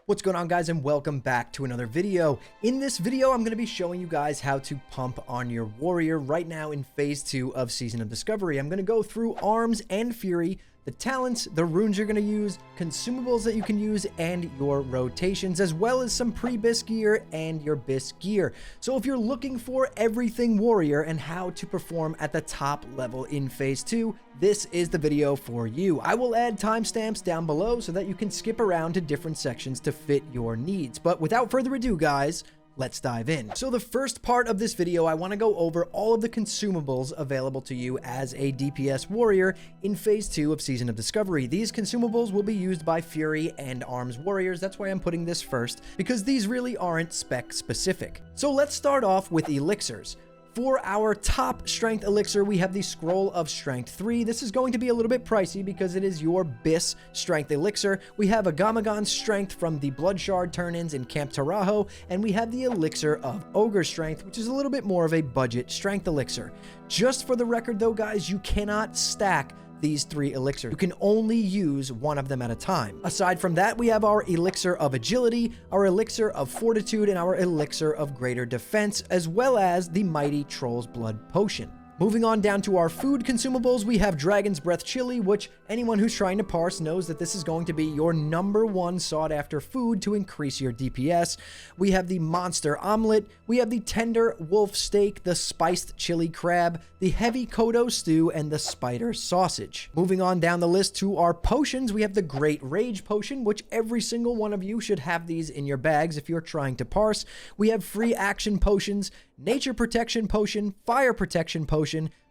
What's going on, guys, and welcome back to another video. In this video, I'm going to be showing you guys how to pump on your warrior right now in phase 2 of Season of Discovery. I'm going to go through arms and fury, the talents, the runes you're going to use, consumables that you can use, and your rotations, as well as some pre-bis gear and your bis gear. So if you're looking for everything warrior and how to perform at the top level in phase 2, this is the video for you. I will add timestamps down below so that you can skip around to different sections to fit your needs. But without further ado, guys, let's dive in. So the first part of this video, I want to go over all of the consumables available to you as a DPS warrior in phase 2 of Season of Discovery. These consumables will be used by Fury and Arms warriors. That's why I'm putting this first, because these really aren't spec specific. So let's start off with elixirs. For our top strength elixir, we have the Scroll of Strength 3. This is going to be a little bit pricey because it is your bis strength elixir. We have a Gamagon strength from the Blood Shard turn-ins in Camp Tarajo, and we have the elixir of Ogre strength, which is a little bit more of a budget strength elixir. Just for the record though, guys, you cannot stack these 3 elixirs. You can only use one of them at a time. Aside from that, we have our elixir of agility, our elixir of fortitude, and our elixir of greater defense, as well as the mighty Troll's Blood potion. Moving on down to our food consumables, we have Dragon's Breath Chili, which anyone who's trying to parse knows that this is going to be your #1 sought after food to increase your DPS. We have the Monster Omelet, we have the Tender Wolf Steak, the Spiced Chili Crab, the Heavy Kodo Stew, and the Spider Sausage. Moving on down the list to our potions, we have the Great Rage Potion, which every single one of you should have these in your bags if you're trying to parse. We have Free Action Potions, Nature Protection Potion, Fire Protection Potion,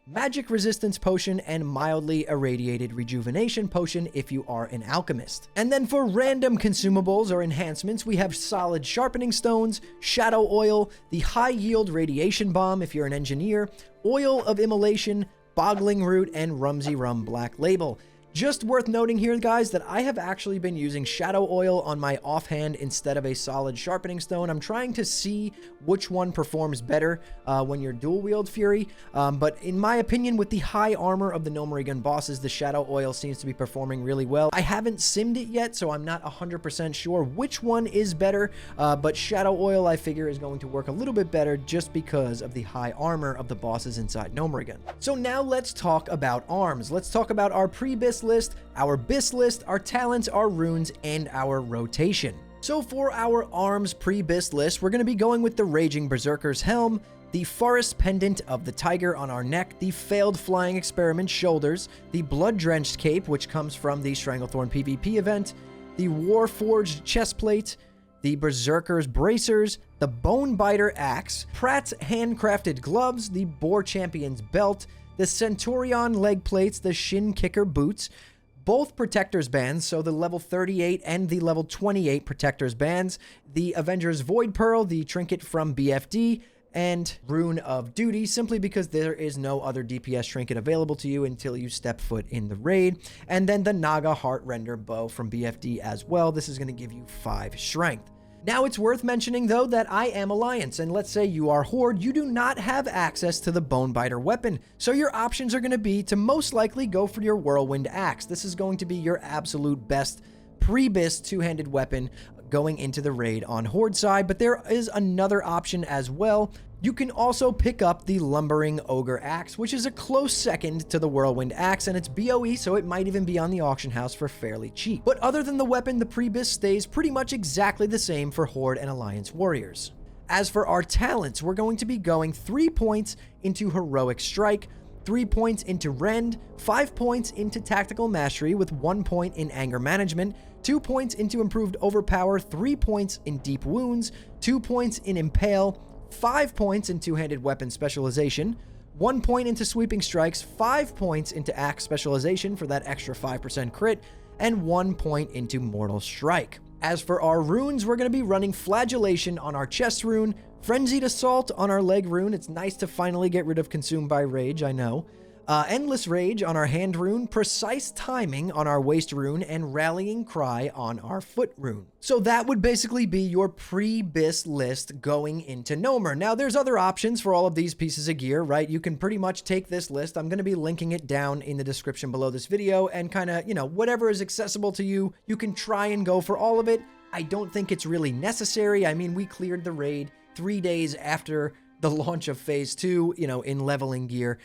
Magic Resistance Potion, and Mildly Irradiated Rejuvenation Potion if you are an alchemist. And then for random consumables or enhancements, we have Solid Sharpening Stones, Shadow Oil, the High Yield Radiation Bomb if you're an engineer, Oil of Immolation, Boggling Root, and Rumsy Rum Black Label. Just worth noting here, guys, that I have actually been using Shadow Oil on my offhand instead of a Solid Sharpening Stone. I'm trying to see which one performs better when you're dual wield Fury, but in my opinion, with the high armor of the Gnomerigan bosses, the Shadow Oil seems to be performing really well. I haven't simmed it yet, so I'm not 100% sure which one is better, but Shadow Oil I figure is going to work a little bit better just because of the high armor of the bosses inside Gnomerigan. So now let's talk about arms. Let's talk about our pre-bis list, our bis list, our talents, our runes, and our rotation. So for our arms pre-bis list, we're going to be going with the Raging Berserker's Helm, the Forest Pendant of the Tiger on our neck, the Failed Flying Experiment shoulders, the Blood-Drenched Cape, which comes from the Stranglethorn PvP event, the Warforged Chestplate, the Berserker's Bracers, the Bonebiter Axe, Pratt's Handcrafted Gloves, the Boar Champion's Belt, the Centurion leg plates, the Shin Kicker boots, both Protector's bands, so the level 38 and the level 28 Protector's bands, the Avenger's Void Pearl, the trinket from BFD, and Rune of Duty, simply because there is no other DPS trinket available to you until you step foot in the raid, and then the Naga Heartrender bow from BFD as well. This is going to give you 5 strength. Now, it's worth mentioning, though, that I am Alliance, and let's say you are Horde, you do not have access to the Bonebiter weapon, so your options are going to be to most likely go for your Whirlwind Axe. This is going to be your absolute best pre-bis two-handed weapon going into the raid on Horde side, but there is another option as well. You can also pick up the Lumbering Ogre Axe, which is a close second to the Whirlwind Axe, and it's BOE, so it might even be on the auction house for fairly cheap. But other than the weapon, the pre-bis stays pretty much exactly the same for Horde and Alliance warriors. As for our talents, we're going to be going 3 points into Heroic Strike, 3 points into Rend, 5 points into Tactical Mastery with 1 point in Anger Management, 2 points into Improved Overpower, 3 points in Deep Wounds, 2 points in Impale, 5 points in Two-Handed Weapon Specialization, 1 point into Sweeping Strikes, 5 points into Axe Specialization for that extra 5% crit, and 1 point into Mortal Strike. As for our runes, we're going to be running Flagellation on our chest rune, Frenzied Assault on our leg rune. It's nice to finally get rid of Consumed by Rage, I know. Endless Rage on our hand rune, Precise Timing on our waist rune, and Rallying Cry on our foot rune. So that would basically be your pre-bis list going into Gnomer. Now, there's other options for all of these pieces of gear, right? You can pretty much take this list. I'm going to be linking it down in the description below this video, and kind of, whatever is accessible to you, you can try and go for all of it. I don't think it's really necessary. I mean, we cleared the raid 3 days after the launch of phase 2, you know, in leveling gear.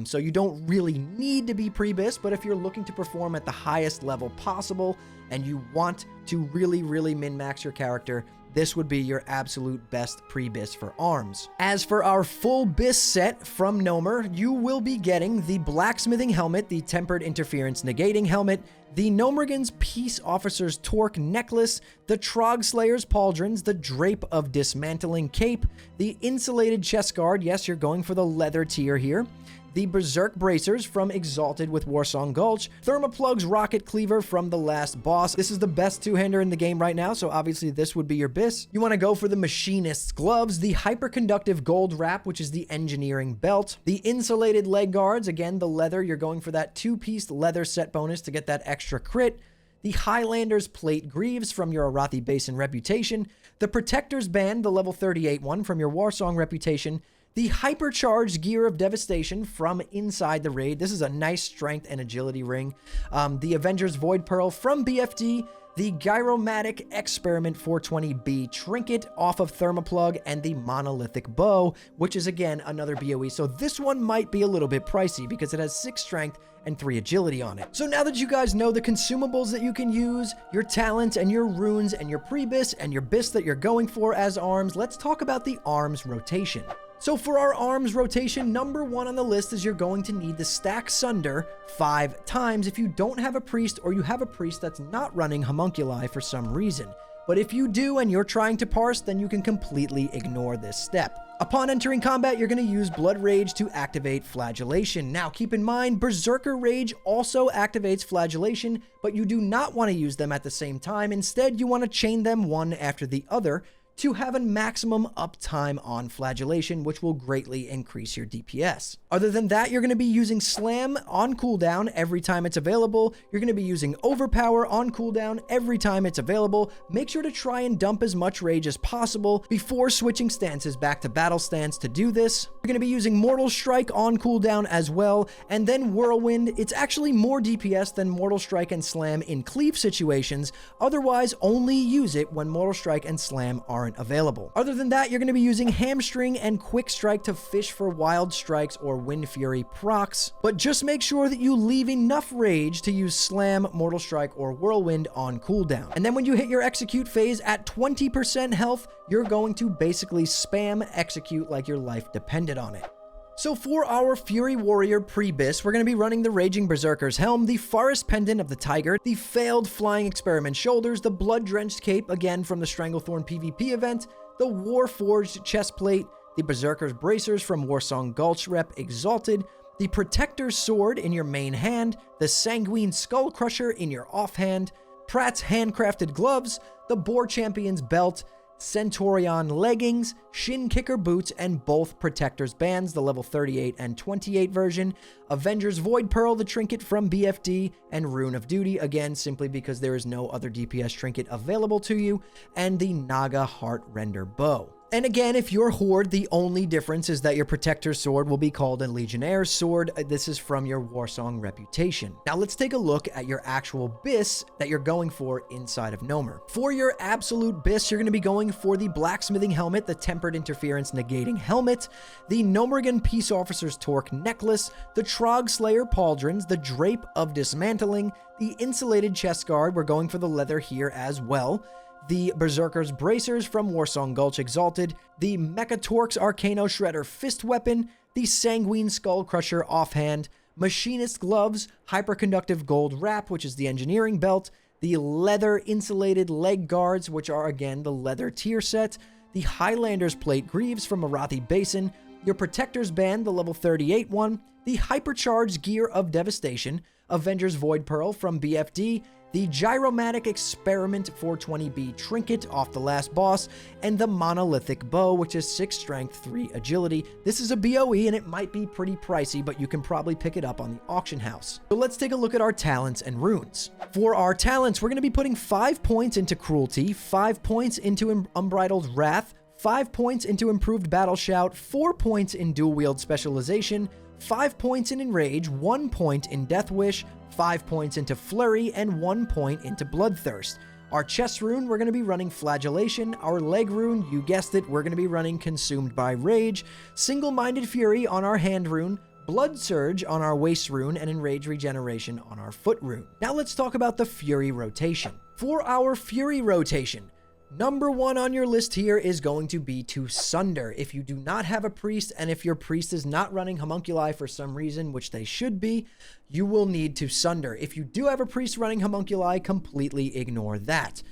So you don't really need to be pre-bis, but if you're looking to perform at the highest level possible and you want to really min-max your character, this would be your absolute best pre-bis for arms. As for our full bis set from Nomer, you will be getting the Blacksmithing Helmet, the Tempered Interference Negating Helmet, the Gnomergan's Peace Officer's Torque Necklace, the Trog Slayer's Pauldrons, the Drape of Dismantling Cape, the Insulated Chest Guard, yes, you're going for the leather tier here, the Berserk Bracers from Exalted with Warsong Gulch, Thermoplug's Rocket Cleaver from the last boss. This is the best two-hander in the game right now, so obviously this would be your bis. You want to go for the Machinist's Gloves, the Hyperconductive Gold Wrap, which is the Engineering Belt, the Insulated Leg Guards, again, the leather, you're going for that 2-piece leather set bonus to get that extra crit, the Highlander's Plate Greaves from your Arathi Basin reputation, the Protector's Band, the level 38 one from your Warsong reputation, the Hypercharged Gear of Devastation from inside the raid. This is a nice strength and agility ring. The Avenger's Void Pearl from BFD, the Gyromatic Experiment 420B Trinket off of Thermoplug, and the Monolithic Bow, which is again another BOE. So this one might be a little bit pricey because it has 6 strength and 3 agility on it. So now that you guys know the consumables that you can use, your talents and your runes and your pre-bis and your bis that you're going for as arms, let's talk about the arms rotation. So for our arms rotation, number 1 on the list is you're going to need the Stack Sunder 5 times if you don't have a priest or you have a priest that's not running Homunculi for some reason. But if you do and you're trying to parse, then you can completely ignore this step. Upon entering combat, you're going to use Blood Rage to activate Flagellation. Now, keep in mind, Berserker Rage also activates Flagellation, but you do not want to use them at the same time. Instead, you want to chain them one after the other to have a maximum uptime on Flagellation, which will greatly increase your DPS. Other than that, you're going to be using Slam on cooldown every time it's available. You're going to be using Overpower on cooldown every time it's available. Make sure to try and dump as much rage as possible before switching stances back to battle stance to do this. You're going to be using Mortal Strike on cooldown as well, and then Whirlwind. It's actually more DPS than Mortal Strike and Slam in cleave situations. Otherwise, only use it when Mortal Strike and Slam aren't available. Other than that, you're going to be using Hamstring and Quick Strike to fish for Wild Strikes or Wind Fury procs, but just make sure that you leave enough rage to use Slam, Mortal Strike, or Whirlwind on cooldown. And then when you hit your execute phase at 20% health, you're going to basically spam execute like your life depended on it. So for our Fury Warrior pre-bis, we're going to be running the Raging Berserker's Helm, the Forest Pendant of the Tiger, the Failed Flying Experiment Shoulders, the Blood-Drenched Cape, again from the Stranglethorn PvP event, the Warforged Chestplate, the Berserker's Bracers from Warsong Gulch Rep Exalted, the Protector's Sword in your main hand, the Sanguine Skull Crusher in your offhand, Pratt's Handcrafted Gloves, the Boar Champion's Belt, Centurion Leggings, Shin Kicker Boots, and both Protector's Bands, the level 38 and 28 version, Avenger's Void Pearl, the trinket from BFD, and Rune of Duty, again, simply because there is no other DPS trinket available to you, and the Naga Heart Render Bow. And again, if you're Horde, the only difference is that your Protector's Sword will be called a Legionnaire's Sword. This is from your Warsong reputation. Now let's take a look at your actual bis that you're going for inside of Nomer. For your absolute bis, you're going to be going for the Blacksmithing Helmet, the Tempered Interference Negating Helmet, the Gnomergan Peace Officer's Torque Necklace, the Trog Slayer Pauldrons, the Drape of Dismantling, the Insulated Chest Guard, we're going for the leather here as well, the Berserker's Bracers from Warsong Gulch Exalted, the Mechatorque's Arcano Shredder Fist Weapon, the Sanguine Skull Crusher Offhand, Machinist Gloves, Hyperconductive Gold Wrap, which is the Engineering Belt, the Leather Insulated Leg Guards, which are again the leather tier set, the Highlander's Plate Greaves from Arathi Basin, your Protector's Band, the level 38 one, the Hypercharged Gear of Devastation, Avenger's Void Pearl from BFD, the Gyromatic Experiment 420B Trinket off the last boss, and the Monolithic Bow, which is 6 strength, 3 agility. This is a BOE and it might be pretty pricey, but you can probably pick it up on the auction house. So let's take a look at our talents and runes. For our talents, we're going to be putting 5 points into Cruelty, 5 points into Unbridled Wrath, 5 points into Improved Battle Shout, 4 points in Dual Wield Specialization, 5 points in Enrage, 1 point in Death Wish, 5 points into Flurry, and 1 point into Bloodthirst. Our chest rune, we're going to be running Flagellation. Our leg rune, you guessed it, we're going to be running Consumed by Rage. Single-Minded Fury on our hand rune. Blood Surge on our waist rune, and Enrage Regeneration on our foot rune. Now let's talk about the Fury rotation. For our Fury rotation, number 1 on your list here is going to be to Sunder. If you do not have a priest, and if your priest is not running homunculi for some reason, which they should be, you will need to Sunder. If you do have a priest running homunculi, completely ignore that.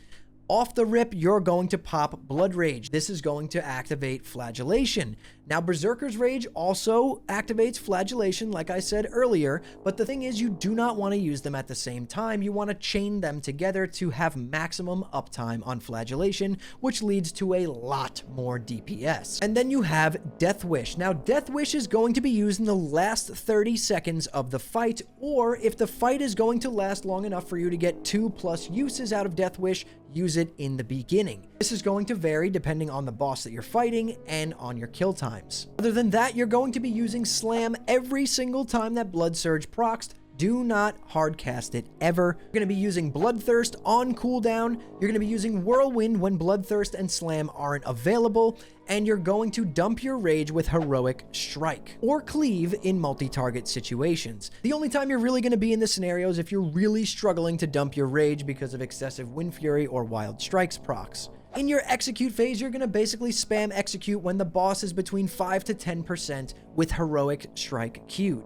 Off the rip, you're going to pop Blood Rage. This is going to activate Flagellation. Now, Berserker's Rage also activates Flagellation, like I said earlier, but the thing is you do not want to use them at the same time. You want to chain them together to have maximum uptime on Flagellation, which leads to a lot more DPS. And then you have Death Wish. Now, Death Wish is going to be used in the last 30 seconds of the fight, or if the fight is going to last long enough for you to get 2+ uses out of Death Wish, use it in the beginning. This is going to vary depending on the boss that you're fighting and on your kill times. Other than that, you're going to be using Slam every single time that Blood Surge procs. Do not hardcast it ever. You're going to be using Bloodthirst on cooldown. You're going to be using Whirlwind when Bloodthirst and Slam aren't available. And you're going to dump your rage with Heroic Strike or Cleave in multi-target situations. The only time you're really going to be in this scenario is if you're really struggling to dump your rage because of excessive Wind Fury or Wild Strikes procs. In your execute phase, you're going to basically spam execute when the boss is between 5 to 10% with Heroic Strike queued.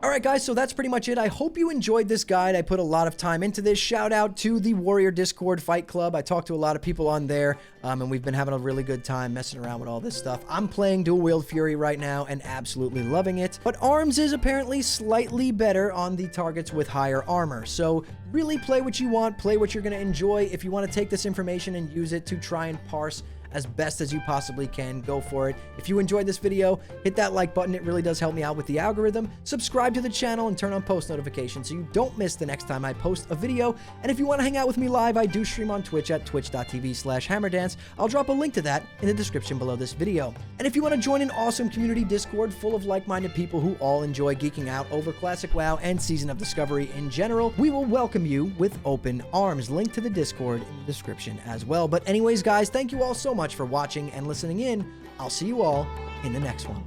Alright guys, so that's pretty much it. I hope you enjoyed this guide. I put a lot of time into this. Shout out to the Warrior Discord Fight Club. I talked to a lot of people on there, and we've been having a really good time messing around with all this stuff. I'm playing Dual Wield Fury right now and absolutely loving it. But Arms is apparently slightly better on the targets with higher armor. So really play what you want, play what you're going to enjoy. If you want to take this information and use it to try and parse as best as you possibly can, go for it. If you enjoyed this video, hit that like button. It really does help me out with the algorithm. Subscribe to the channel and turn on post notifications so you don't miss the next time I post a video. And if you want to hang out with me live, I do stream on Twitch at twitch.tv/hammerdance. I'll drop a link to that in the description below this video. And if you want to join an awesome community Discord full of like-minded people who all enjoy geeking out over Classic WoW and Season of Discovery in general, we will welcome you with open arms. Link to the Discord in the description as well. But anyways, guys, thank you all so much for watching and listening in. I'll see you all in the next one.